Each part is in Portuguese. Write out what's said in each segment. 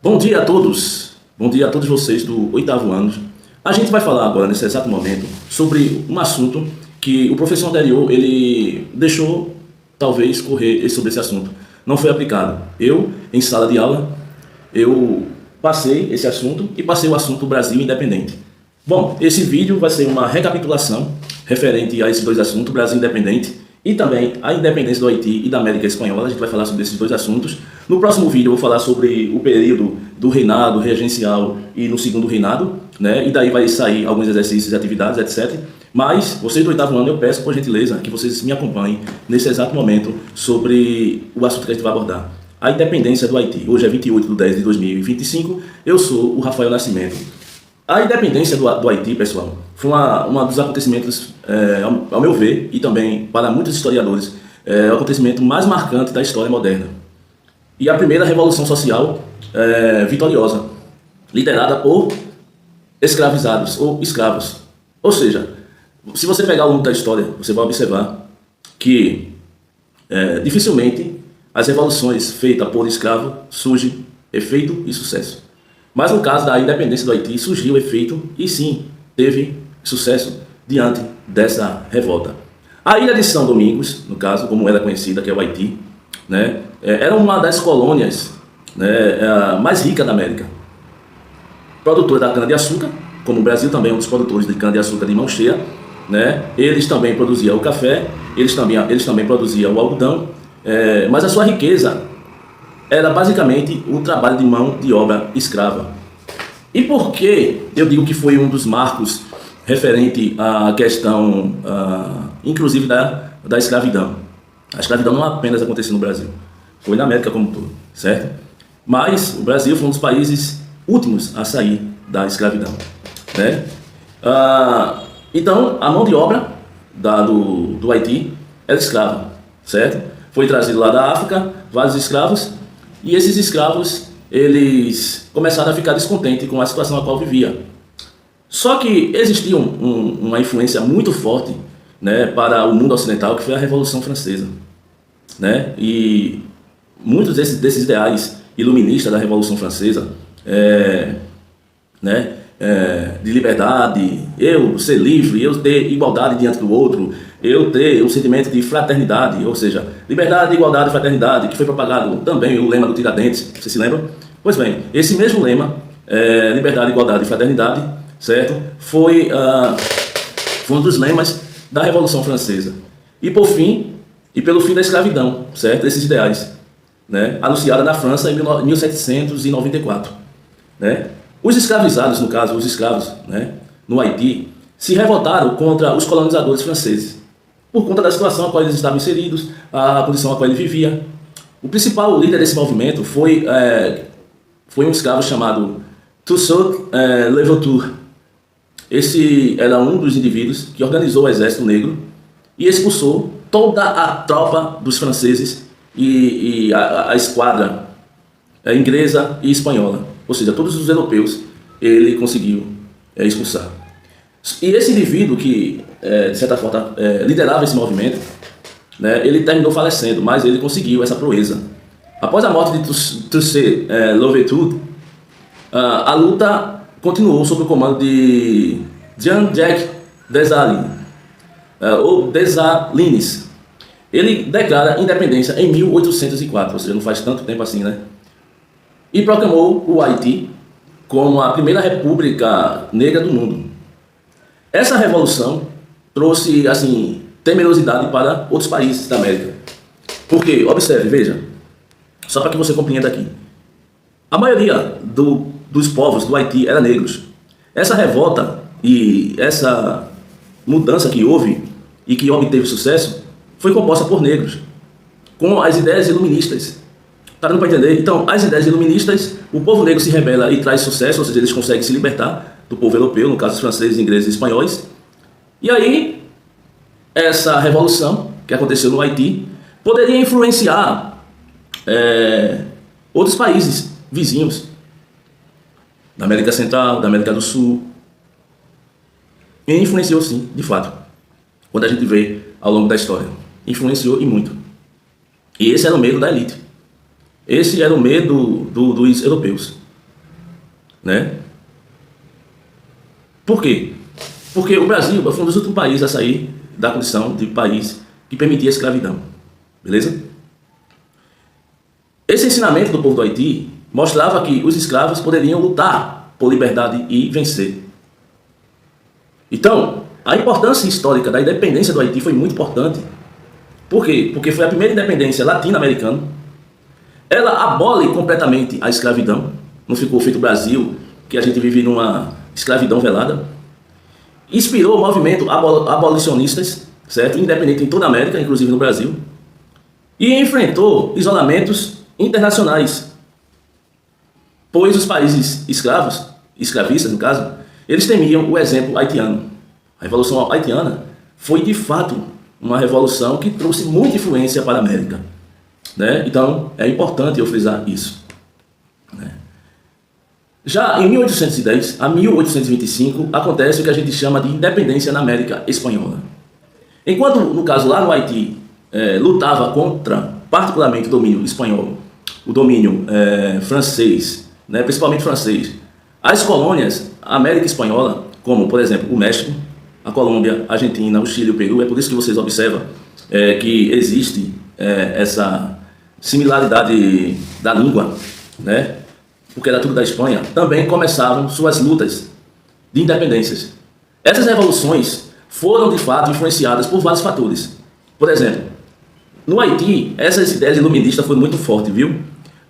Bom dia a todos, bom dia a todos vocês do oitavo ano. A gente vai falar agora, nesse exato momento, sobre um assunto que o professor anterior, ele deixou, talvez, correr sobre esse assunto. Não foi aplicado. Eu, em sala de aula, eu passei esse assunto e passei o assunto Brasil Independente. Bom, esse vídeo vai ser uma recapitulação referente a esses dois assuntos, Brasil Independente e também a independência do Haiti e da América Espanhola. A gente vai falar sobre esses dois assuntos. No próximo vídeo eu vou falar sobre o período do reinado regencial e no segundo reinado, né? E daí vai sair alguns exercícios e atividades, etc. Mas, vocês do oitavo ano, eu peço, por gentileza, que vocês me acompanhem nesse exato momento sobre o assunto que a gente vai abordar. A independência do Haiti. Hoje é 28/10/2025. Eu sou o Rafael Nascimento. A independência do Haiti, pessoal, foi um dos acontecimentos, ao meu ver, e também para muitos historiadores, o acontecimento mais marcante da história moderna. E a primeira revolução social vitoriosa, liderada por escravizados ou escravos. Ou seja, se você pegar o longo da história, você vai observar que dificilmente as revoluções feitas por escravo surgem efeito e sucesso. Mas no caso da independência do Haiti surgiu o efeito e sim, teve sucesso diante dessa revolta. A ilha de São Domingos, no caso, como era conhecida, que é o Haiti, né, era uma das colônias, né, mais ricas da América. Produtora da cana-de-açúcar, como o Brasil também é um dos produtores de cana-de-açúcar de mão cheia, né, eles também produziam o café, eles também produziam o algodão, mas a sua riqueza era basicamente o trabalho de mão de obra escrava. E por que eu digo que foi um dos marcos referente à questão, inclusive, da escravidão? A escravidão não apenas aconteceu no Brasil, foi na América como um todo, certo? Mas o Brasil foi um dos países últimos a sair da escravidão, né? Então, a mão de obra do Haiti era escrava, certo? Foi trazido lá da África, vários escravos, e esses escravos, eles começaram a ficar descontentes com a situação a qual vivia. Só que existia uma influência muito forte, né, para o mundo ocidental, que foi a Revolução Francesa, né? E muitos desses ideais iluministas da Revolução Francesa, de liberdade, eu ser livre, eu ter igualdade diante do outro, eu ter um sentimento de fraternidade, ou seja, liberdade, igualdade e fraternidade, que foi propagado também o lema do Tiradentes, você se lembra? Pois bem, esse mesmo lema, liberdade, igualdade e fraternidade, certo? Foi um dos lemas da Revolução Francesa. E pelo fim da escravidão, certo? Esses ideais, né? Anunciada na França em 1794, né? Os escravizados, no caso, os escravos, né, no Haiti, se revoltaram contra os colonizadores franceses, por conta da situação a qual eles estavam inseridos, a condição a qual ele vivia. O principal líder desse movimento foi um escravo chamado Toussaint Louverture. Esse era um dos indivíduos que organizou o exército negro e expulsou toda a tropa dos franceses e a esquadra inglesa e espanhola. Ou seja, todos os europeus ele conseguiu expulsar. E esse indivíduo que, de certa forma, liderava esse movimento, né, ele terminou falecendo, mas ele conseguiu essa proeza. Após a morte de Toussaint Louverture, a luta continuou sob o comando de Jean-Jacques Dessalines, ou Dessalines. Ele declara independência em 1804, ou seja, não faz tanto tempo assim, né? E proclamou o Haiti como a primeira república negra do mundo. Essa revolução trouxe, assim, temerosidade para outros países da América. Porque, observe, veja, só para que você compreenda aqui, a maioria dos povos do Haiti eram negros. Essa revolta e essa mudança que houve e que obteve sucesso foi composta por negros, com as ideias iluministas. Tá dando para entender? Então, as ideias iluministas, o povo negro se rebela e traz sucesso, ou seja, eles conseguem se libertar do povo europeu, no caso dos franceses, ingleses e espanhóis. E aí, essa revolução que aconteceu no Haiti poderia influenciar outros países vizinhos, da América Central, da América do Sul. E influenciou sim, de fato, quando a gente vê ao longo da história. Influenciou e muito. E esse era o medo da elite. Esse era o medo dos europeus. né? Por quê? Porque o Brasil foi um dos últimos países a sair da condição de país que permitia a escravidão, beleza? Esse ensinamento do povo do Haiti mostrava que os escravos poderiam lutar por liberdade e vencer. Então, a importância histórica da independência do Haiti foi muito importante. Por quê? Porque foi a primeira independência latino-americana. Ela abole completamente a escravidão. Não ficou feito o Brasil, que a gente vive numa escravidão velada. Inspirou o movimento abolicionistas, certo? Independente em toda a América, inclusive no Brasil. E enfrentou isolamentos internacionais. Pois os países escravistas no caso, eles temiam o exemplo haitiano. A Revolução Haitiana foi de fato uma revolução que trouxe muita influência para a América, né? Então é importante eu frisar isso, né? Já em 1810 a 1825 acontece o que a gente chama de independência na América Espanhola. Enquanto no caso lá no Haiti lutava contra particularmente o domínio espanhol, o domínio francês, né, principalmente francês, as colônias América Espanhola, como por exemplo o México, a Colômbia, a Argentina, o Chile e o Peru, é por isso que vocês observam que existe essa similaridade da língua, né? Porque era tudo da Espanha, também começavam suas lutas de independências. Essas revoluções foram de fato influenciadas por vários fatores. Por exemplo, no Haiti, essas ideias iluministas foram muito fortes, viu?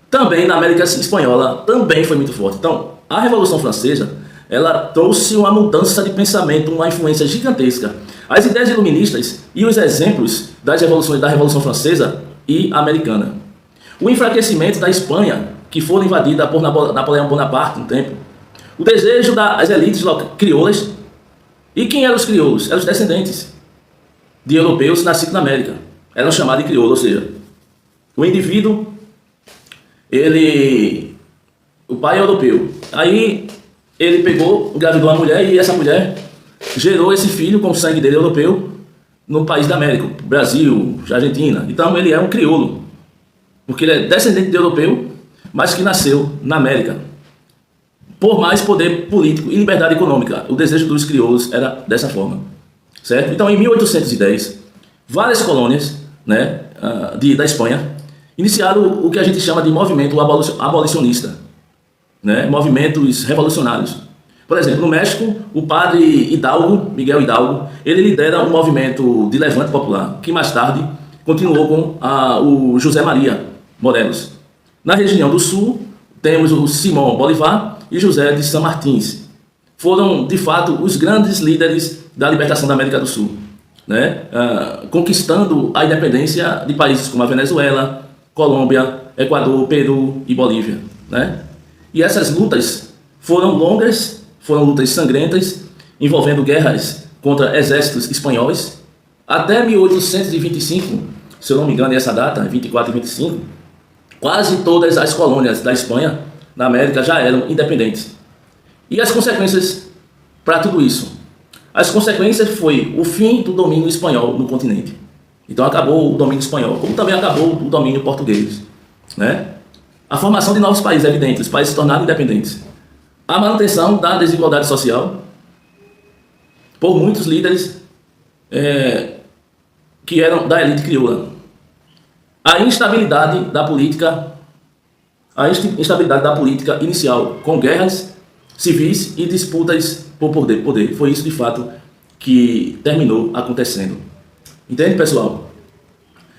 Também na América Espanhola, também foi muito forte. Então, a Revolução Francesa, ela trouxe uma mudança de pensamento, uma influência gigantesca. As ideias iluministas e os exemplos das revoluções da Revolução Francesa e Americana. O enfraquecimento da Espanha, que foi invadida por Napoleão Bonaparte no tempo. O desejo das elites crioulas. E quem eram os crioulos? Eram os descendentes de europeus nascidos na América. Eram chamados de crioulo, ou seja, o indivíduo, o pai é europeu. Aí ele pegou, engravidou uma mulher e essa mulher gerou esse filho com o sangue dele europeu no país da América, Brasil, Argentina. Então ele é um crioulo, porque ele é descendente de europeu, mas que nasceu na América. Por mais poder político e liberdade econômica, o desejo dos crioulos era dessa forma, certo? Então em 1810, várias colônias, né, da Espanha iniciaram o que a gente chama de movimento abolicionista, né, movimentos revolucionários. Por exemplo, no México, o padre Hidalgo, Miguel Hidalgo, ele lidera um movimento de levante popular, que mais tarde continuou com o José Maria Morelos. Na região do Sul, temos o Simão Bolívar e José de San Martins. Foram, de fato, os grandes líderes da libertação da América do Sul, né, conquistando a independência de países como a Venezuela, Colômbia, Equador, Peru e Bolívia, né? E essas lutas foram longas, foram lutas sangrentas, envolvendo guerras contra exércitos espanhóis. Até 1825, se eu não me engano, essa data, 24 e 25, quase todas as colônias da Espanha, na América, já eram independentes. E as consequências para tudo isso? As consequências foi o fim do domínio espanhol no continente. Então acabou o domínio espanhol, como também acabou o domínio português, né? A formação de novos países, é evidente, os países se tornaram independentes. A manutenção da desigualdade social por muitos líderes que eram da elite crioula. A instabilidade da política inicial, com guerras civis e disputas por poder. Foi isso, de fato, que terminou acontecendo. Entende, pessoal?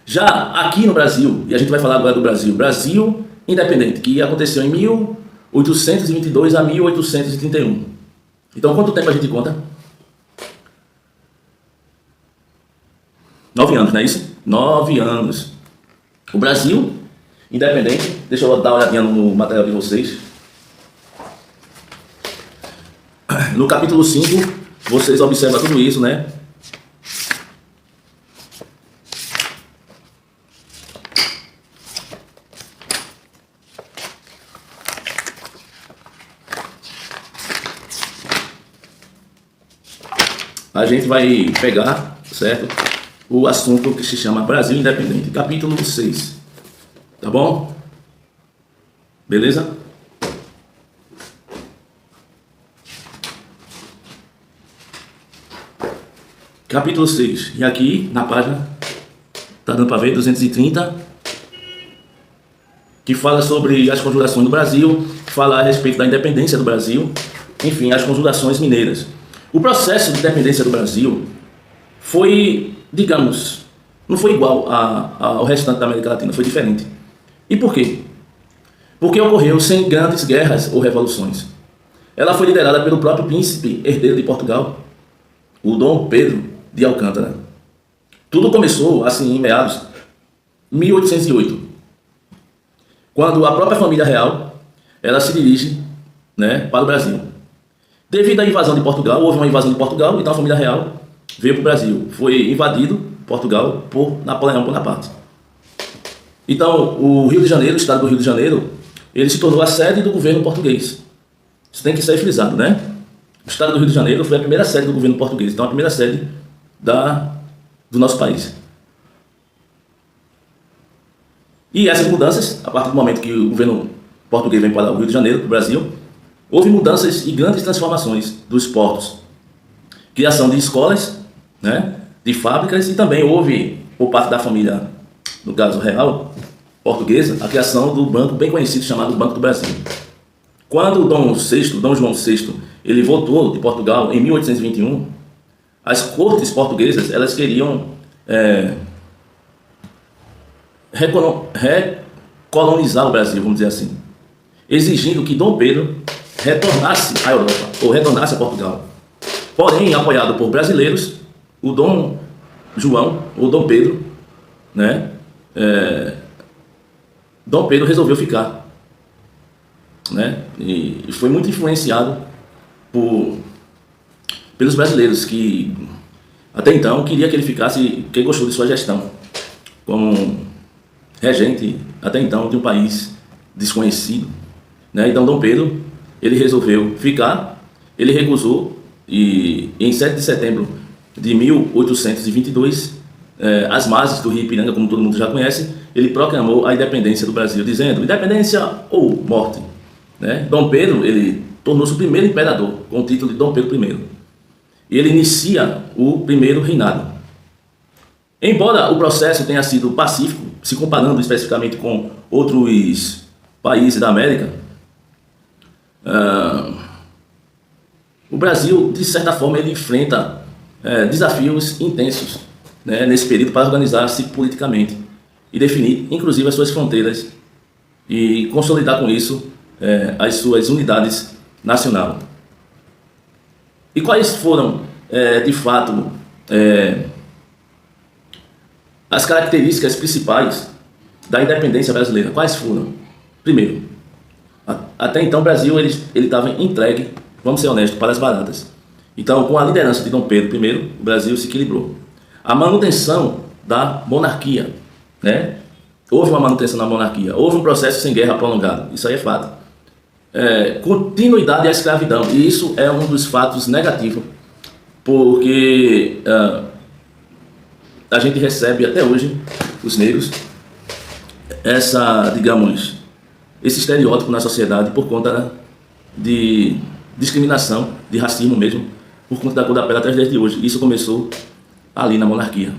Já aqui no Brasil, e a gente vai falar agora do Brasil independente, que aconteceu em 1822 a 1831. Então, quanto tempo a gente conta? 9 anos, não é isso? 9 anos. O Brasil independente, deixa eu dar uma olhadinha no material de vocês. No capítulo 5, vocês observam tudo isso, né? A gente vai pegar, certo, o assunto que se chama Brasil Independente, capítulo 6, tá bom? Beleza? capítulo 6. E aqui na página, tá dando para ver, 230, que fala sobre as conjurações do Brasil, fala a respeito da independência do Brasil, enfim, as conjurações mineiras. O processo de independência do Brasil foi, digamos, não foi igual ao restante da América Latina, foi diferente. E por quê? Porque ocorreu sem grandes guerras ou revoluções. Ela foi liderada pelo próprio príncipe herdeiro de Portugal, o Dom Pedro de Alcântara. Tudo começou assim em meados de 1808, quando a própria família real ela se dirige, para o Brasil. Devido à invasão de Portugal, houve uma invasão de Portugal, então a família real veio para o Brasil. Foi invadido Portugal por Napoleão Bonaparte. Então, o Rio de Janeiro, o estado do Rio de Janeiro, ele se tornou a sede do governo português. Isso tem que ser frisado, né? O estado do Rio de Janeiro foi a primeira sede do governo português, então a primeira sede do nosso país. E essas mudanças, a partir do momento que o governo português vem para o Rio de Janeiro, para o Brasil, houve mudanças e grandes transformações dos portos. Criação de escolas, de fábricas, e também houve, por parte da família, no caso real, portuguesa, a criação do banco bem conhecido chamado Banco do Brasil. Quando Dom João VI, ele voltou de Portugal em 1821, as cortes portuguesas, elas queriam recolonizar o Brasil, vamos dizer assim, exigindo que Dom Pedro retornasse à Europa, ou retornasse a Portugal. Porém, apoiado por brasileiros, o Dom João, ou Dom Pedro, Dom Pedro resolveu ficar, e foi muito influenciado pelos brasileiros, que até então queria que ele ficasse, que gostou de sua gestão como regente, até então, de um país desconhecido. Então Dom Pedro, ele resolveu ficar, ele recusou, e em 7 de setembro de 1822, às margens do rio Ipiranga, como todo mundo já conhece, ele proclamou a independência do Brasil, dizendo: independência ou morte. Dom Pedro, ele tornou-se o primeiro imperador, com o título de Dom Pedro I. E ele inicia o primeiro reinado. Embora o processo tenha sido pacífico, se comparando especificamente com outros países da América, o Brasil, de certa forma, ele enfrenta desafios intensos, nesse período, para organizar-se politicamente e definir, inclusive, as suas fronteiras e consolidar com isso as suas unidades nacionais. E quais foram, de fato, as características principais da independência brasileira? Quais foram? Primeiro, até então o Brasil ele estava entregue, vamos ser honestos, para as baratas. Então, com a liderança de Dom Pedro I, o Brasil se equilibrou. A manutenção da monarquia, houve uma manutenção da monarquia, houve um processo sem guerra prolongado, isso aí é fato. Continuidade à escravidão, e isso é um dos fatos negativos, porque a gente recebe até hoje, os negros, esse estereótipo na sociedade por conta de discriminação, de racismo mesmo, por conta da cor da pele até os dias de hoje. Isso começou ali na monarquia.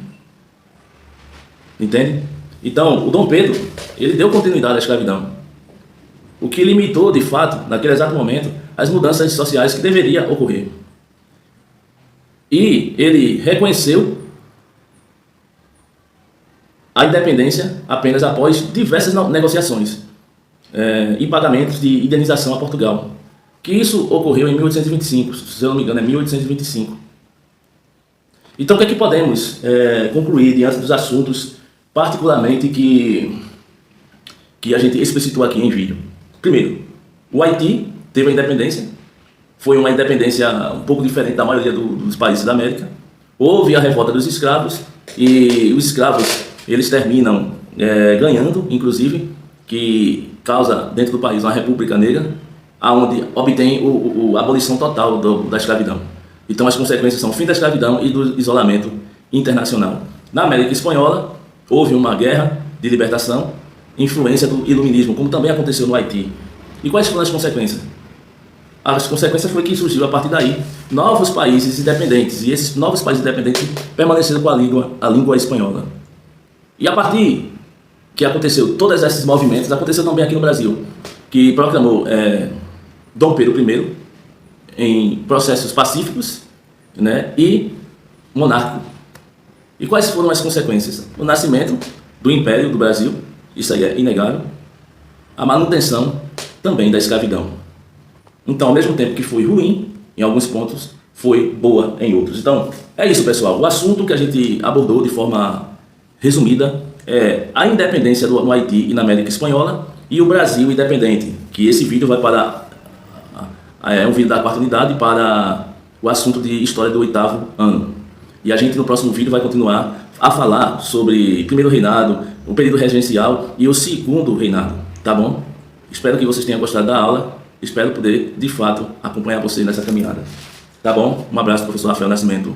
Entende? Então, o Dom Pedro, ele deu continuidade à escravidão, o que limitou, de fato, naquele exato momento, as mudanças sociais que deveriam ocorrer. E ele reconheceu a independência apenas após diversas negociações e pagamentos de indenização a Portugal, que isso ocorreu em 1825, se eu não me engano é 1825. Então o que é que podemos concluir diante dos assuntos particularmente que a gente explicitou aqui em vídeo? Primeiro, o Haiti teve a independência, foi uma independência um pouco diferente da maioria dos países da América. Houve a revolta dos escravos, e os escravos eles terminam ganhando, inclusive, que causa dentro do país uma república negra, onde obtém a abolição total da escravidão. Então as consequências são o fim da escravidão e do isolamento internacional. Na América Espanhola, houve uma guerra de libertação, influência do iluminismo, como também aconteceu no Haiti. E quais foram as consequências? as consequências foi que surgiu a partir daí novos países independentes, e esses novos países independentes permaneceram com a língua espanhola. E a partir que aconteceu todos esses movimentos, aconteceu também aqui no Brasil, que proclamou Dom Pedro I em processos pacíficos, né, e monárquico. E quais foram as consequências? O nascimento do Império do Brasil, isso aí é inegável, a manutenção também da escravidão. Então, ao mesmo tempo que foi ruim em alguns pontos, foi boa em outros. Então, é isso, pessoal. O assunto que a gente abordou de forma resumida é a independência no Haiti e na América Espanhola e o Brasil independente, que esse vídeo vai para um vídeo da quarta unidade para o assunto de história do 8º ano. E a gente no próximo vídeo vai continuar a falar sobre primeiro reinado, o período regencial e o segundo reinado, tá bom? Espero que vocês tenham gostado da aula, espero poder de fato acompanhar vocês nessa caminhada, tá bom? Um abraço, professor Rafael Nascimento.